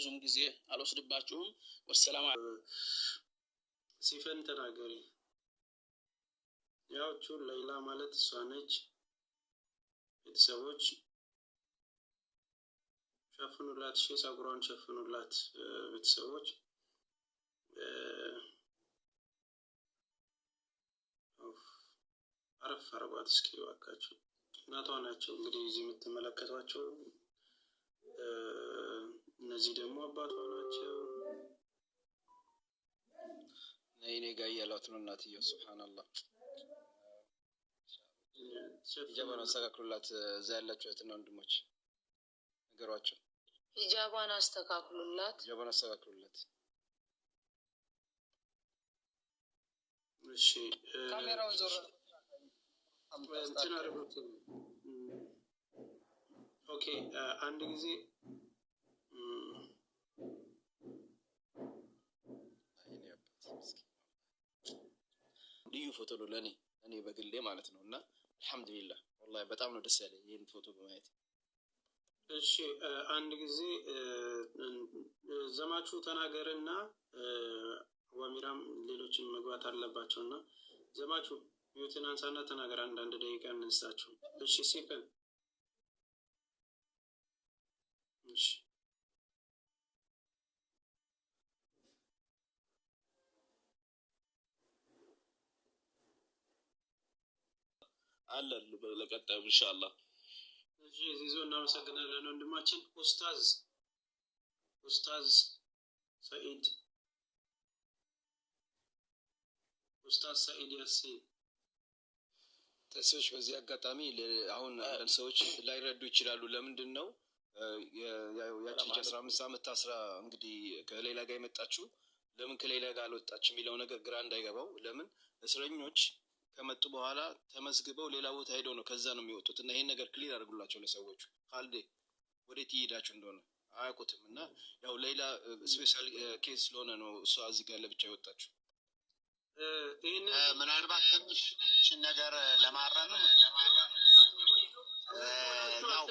ብዙም ጊዜ አልወስድባችሁም። ወሰላም ሲፈን ተናገሪ። ያው ሌላ ማለት እሷ ነች። ቤተሰቦች ሸፍኑላት፣ ፀጉሯን ሸፍኑላት። ቤተሰቦች አረፍ አርጓት እስኪ እባካችሁ። እናቷ ናቸው እንግዲህ እዚህ የምትመለከቷቸው። እነዚህ ደግሞ አባቷ ናቸው። እኔ ጋር እያሏት ነው እናትየው። ሱብሃንአላህ። ሂጃቧን አስተካክሉላት። እዛ ያላችሁ እህትና ወንድሞች ነገሯቸው። ሂጃቧን አስተካክሉላት። ሂጃቧን አስተካክሉላት። እሺ ካሜራውን ዞር እንትን አድርጉት። ኦኬ አንድ ጊዜ ልዩ ፎቶ ነው ለእኔ በግሌ ማለት ነው። እና አልሐምዱሊላህ ወላሂ በጣም ነው ደስ ያለኝ ይህን ፎቶ በማየት። እሺ አንድ ጊዜ ዘማቹ ተናገርና ዋሚራም ሌሎችን መግባት አለባቸውና ዘማቹ ሚዩትን አንሳና ተናገር። አንድ ደቂቃ እንስጣችሁ። እሺ ሲፈን እሺ አለን ለቀጣዩ ኢንሻአላህ። እሺ ዚዞ እናመሰግናለን ወንድማችን ኡስታዝ ሰኢድ ያሲን። ተሰዎች በዚህ አጋጣሚ አሁን አንዳንድ ሰዎች ላይረዱ ይችላሉ። ለምንድን ነው ያቺ 15 ዓመት ታስራ እንግዲህ ከሌላ ጋር የመጣችው ለምን ከሌላ ጋር አልወጣች የሚለው ነገር ግራ እንዳይገባው። ለምን እስረኞች ከመጡ በኋላ ተመዝግበው ሌላ ቦታ ሄደው ነው ከዛ ነው የሚወጡት። እና ይሄን ነገር ክሊር አድርጉላቸው ለሰዎቹ። ካልዴ ወዴት ይሄዳችሁ እንደሆነ አያውቁትም። እና ያው ሌላ ስፔሻል ኬስ ስለሆነ ነው እሷ እዚህ ጋር ለብቻ የወጣችው። ምናልባት ትንሽ ነገር ለማረም ያው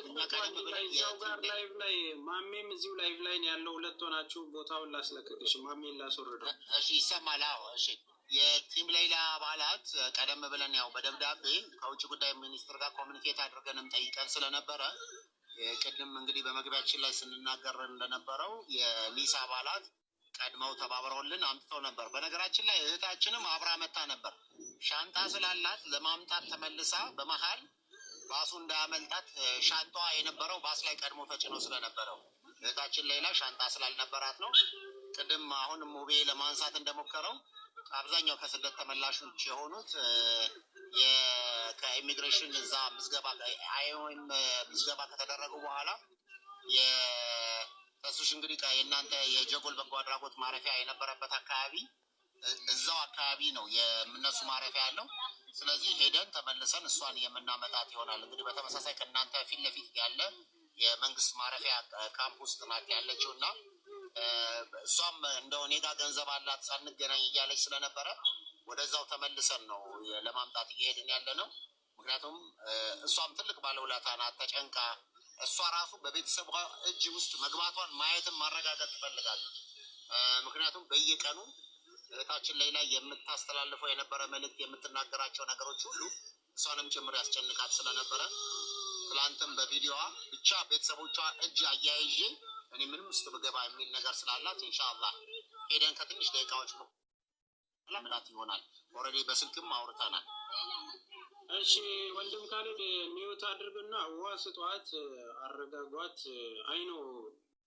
እዛው ጋር ላይቭ ላይ ማሜም እዚሁ ላይቭ ላይ ያለው ሁለት ሆናችሁ ቦታውን ላስለቅቅሽ። ማሜን ላስወርደው። እሺ ይሰማል? አዎ እሺ። የቲም ሌላ አባላት ቀደም ብለን ያው በደብዳቤ ከውጭ ጉዳይ ሚኒስትር ጋር ኮሚኒኬት አድርገንም ጠይቀን ስለነበረ ቅድም እንግዲህ በመግቢያችን ላይ ስንናገር እንደነበረው የኒሳ አባላት ቀድመው ተባብረውልን አምጥተው ነበር። በነገራችን ላይ እህታችንም አብራ መታ ነበር። ሻንጣ ስላላት ለማምጣት ተመልሳ በመሃል ባሱ እንዳያመልጣት ሻንጣዋ የነበረው ባስ ላይ ቀድሞ ተጭኖ ስለነበረው እህታችን ሌላ ሻንጣ ስላልነበራት ነው። ቅድም አሁን ሙቤ ለማንሳት እንደሞከረው አብዛኛው ከስደት ተመላሾች የሆኑት ከኢሚግሬሽን እዛ ምዝገባ ከተደረጉ በኋላ ተሱሽ እንግዲህ የእናንተ የጀጎል በጎ አድራጎት ማረፊያ የነበረበት አካባቢ እዛው አካባቢ ነው የእነሱ ማረፊያ ያለው። ስለዚህ ሄደን ተመልሰን እሷን የምናመጣት ይሆናል። እንግዲህ በተመሳሳይ ከእናንተ ፊት ለፊት ያለ የመንግስት ማረፊያ ካምፕ ውስጥ ናት ያለችው እና እሷም እንደው እኔ ጋር ገንዘብ አላት ሳንገናኝ እያለች ስለነበረ ወደዛው ተመልሰን ነው ለማምጣት እየሄድን ያለ ነው። ምክንያቱም እሷም ትልቅ ባለውለታ ናት። ተጨንቃ እሷ ራሱ በቤተሰቧ እጅ ውስጥ መግባቷን ማየትን ማረጋገጥ ትፈልጋለች። ምክንያቱም በየቀኑ እህታችን ላይ የምታስተላልፈው የነበረ መልእክት የምትናገራቸው ነገሮች ሁሉ እሷንም ጭምር ያስጨንቃት ስለነበረ ትላንትም በቪዲዮዋ ብቻ ቤተሰቦቿ እጅ አያይዤ እኔ ምንም ውስጥ ብገባ የሚል ነገር ስላላት ኢንሻአላህ ሄደን ከትንሽ ደቂቃዎች ነው ለምላት ይሆናል። ኦልሬዲ በስልክም አውርተናል። እሺ ወንድም ካሌድ ሚውት አድርግና ውሃ ስጧት፣ አረጋጓት። አይኖ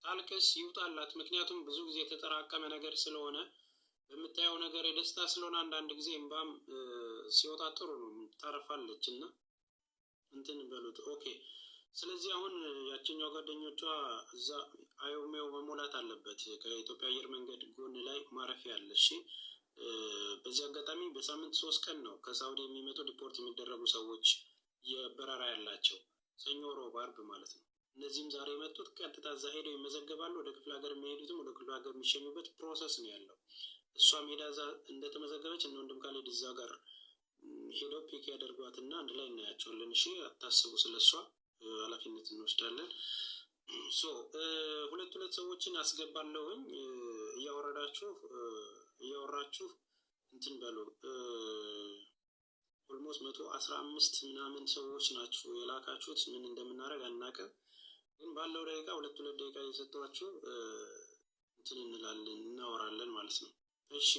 ታልቅስ ይውጣላት። ምክንያቱም ብዙ ጊዜ የተጠራቀመ ነገር ስለሆነ በምታየው ነገር የደስታ ስለሆነ አንዳንድ ጊዜ እንባም ሲወጣ ጥሩ ነው፣ ታረፋለች እና እንትን በሉት። ኦኬ ስለዚህ አሁን ያችኛው ጓደኞቿ እዛ አዮሜው መሞላት አለበት። ከኢትዮጵያ አየር መንገድ ጎን ላይ ማረፊያ አለ። እሺ በዚህ አጋጣሚ በሳምንት 3 ቀን ነው ከሳውዲ የሚመጡ ዲፖርት የሚደረጉ ሰዎች የበረራ ያላቸው፣ ሰኞ፣ ሮብ፣ አርብ ማለት ነው። እነዚህም ዛሬ የመጡት ቀጥታ እዛ ሄደው ይመዘገባሉ። ወደ ክፍለ ሀገር የሚሄዱትም ወደ ክፍለ ሀገር የሚሸኙበት ፕሮሰስ ነው ያለው። እሷም ሄዳ እዛ እንደተመዘገበች እነ ወንድም ካሌድ እዛ ጋር ሄደው ፒክ ያደርጓትና አንድ ላይ እናያቸዋለን። እሺ አታስቡ፣ ስለሷ ኃላፊነት እንወስዳለን። ሁለት ሰዎችን አስገባለሁኝ። እያወራችሁ እንትን በሉ። ኦልሞስት 115 ምናምን ሰዎች ናችሁ የላካችሁት። ምን እንደምናደርግ አናውቅም፣ ግን ባለው ደቂቃ ሁለት ደቂቃ እየሰጧችሁ እንትን እንላለን እናወራለን ማለት ነው። እሺ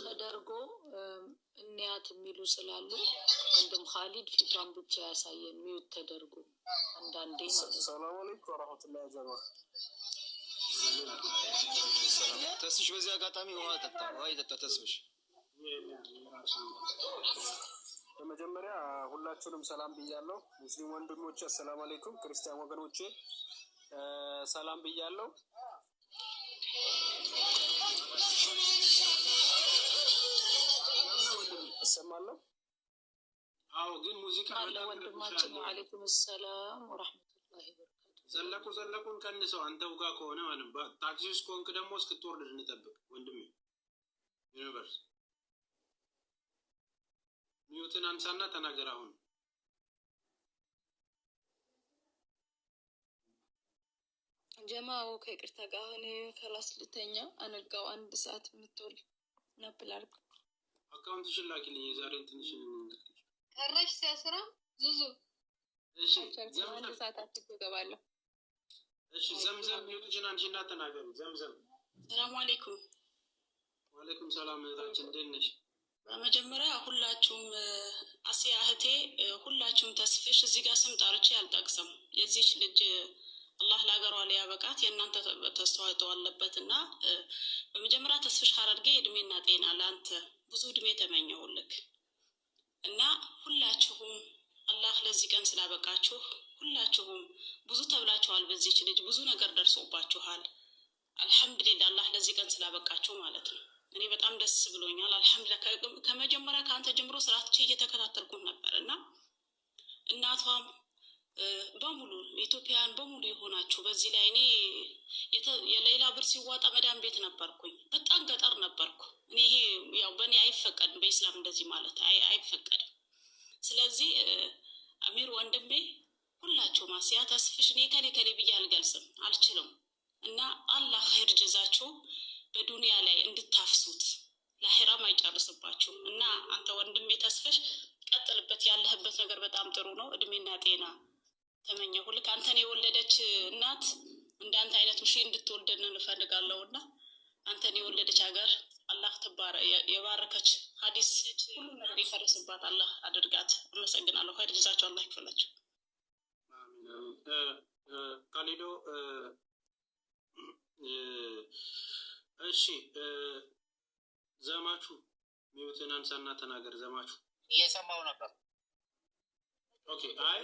ተደርጎ እንያት የሚሉ ስላሉ ወንድም ካሊድ ፊቷን ብቻ ያሳየን ሚውት ተደርጎ አንዳንዴ ማለት ነው። ሰላም አለይኩም ወራህመቱላሂ ወበረካቱ። ተስፍሽ በዚህ አጋጣሚ ውሃ ይጠጣ ተስፍሽ። በመጀመሪያ ሁላችሁንም ሰላም ብያለሁ። ሙስሊም ወንድሞቼ ሰላም አለይኩም፣ ክርስቲያን ወገኖቼ ሰላም ብያለሁ። እሰማለሁ? አዎ፣ ግን ሙዚቃ አለ ወንድማችን። ወአለይኩም ሰላም ወራህመቱላሂ ወበረካቱ። ዘለቁን ቀንሰው አንተው ጋር ከሆነ ማለት ታክሲ ውስጥ ከሆንክ ደግሞ እስክትወርድ እንጠብቅ ወንድሜ። ዩኒቨርስ ሚውትን አንሳና ተናገር አሁን። ጀማው ከይቅርታ ጋር አሁን ከላስ ልተኛ አነጋው 1 ሰዓት ምትወል ነብላርክ አካውንትሽን ላኪልኝ። የዛሬን ትንሽ ቀረሽ ሲያስራ ዙዙ እሺ፣ 1 ሰዓት አትገባለሁ። እሺ፣ ዘምዘም ሚውትሽን አንቺና ተናገሩ። ዘምዘም ሰላም አለይኩም። ወአለይኩም ሰላም እህታችን፣ እንዴት ነሽ? በመጀመሪያ ሁላችሁም አሲያ እህቴ፣ ሁላችሁም ተስፍሽ እዚህ ጋር ስም ጠርቼ አልጠቅስም። የዚች ልጅ አላህ ለሀገሯ ላይ ያበቃት የእናንተ ተስተዋጽኦ አለበት እና በመጀመሪያ ተስፍሽ ሀረርጌ እድሜና ጤና ለአንተ ብዙ እድሜ ተመኘሁልክ እና ሁላችሁም አላህ ለዚህ ቀን ስላበቃችሁ ሁላችሁም ብዙ ተብላችኋል። በዚች ልጅ ብዙ ነገር ደርሶባችኋል። አልሐምዱሊላህ አላህ ለዚህ ቀን ስላበቃችሁ ማለት ነው። እኔ በጣም ደስ ብሎኛል። አልሐምዱሊላህ ከመጀመሪያ ከአንተ ጀምሮ ስራትቼ እየተከታተልኩት ነበር እና እናቷም በሙሉ ኢትዮጵያን በሙሉ የሆናችሁ በዚህ ላይ እኔ የሌላ ብር ሲዋጣ መዳን ቤት ነበርኩኝ። በጣም ገጠር ነበርኩ እኔ። ይሄ ያው በእኔ አይፈቀድም፣ በኢስላም እንደዚህ ማለት አይፈቀድም። ስለዚህ አሚር ወንድሜ ሁላችሁ ማስያ ተስፍሽ እኔ ከሌ ብዬ አልገልጽም አልችልም እና አላህ ኸይር ጀዛችሁ በዱንያ ላይ እንድታፍሱት ለአኺራም አይጨርስባችሁ እና አንተ ወንድሜ ተስፍሽ ቀጥልበት። ያለህበት ነገር በጣም ጥሩ ነው። እድሜና ጤና ተመኘሁ። ልክ አንተን የወለደች እናት እንዳንተ አይነቱ ሺህ እንድትወልደን እንፈልጋለሁና አንተን የወለደች ሀገር አላህ የባረከች ሀዲስ ሁሉ ነገር ይፈርስባት አላህ አድርጋት። አመሰግናለሁ። ኸይር ጀዛችሁ አላህ ይክፈላችሁ። ካሊዶ እሺ፣ ዘማቹ ሚውትን አንሳና ተናገር። ዘማቹ እየሰማው ነበር። ኦኬ። አይ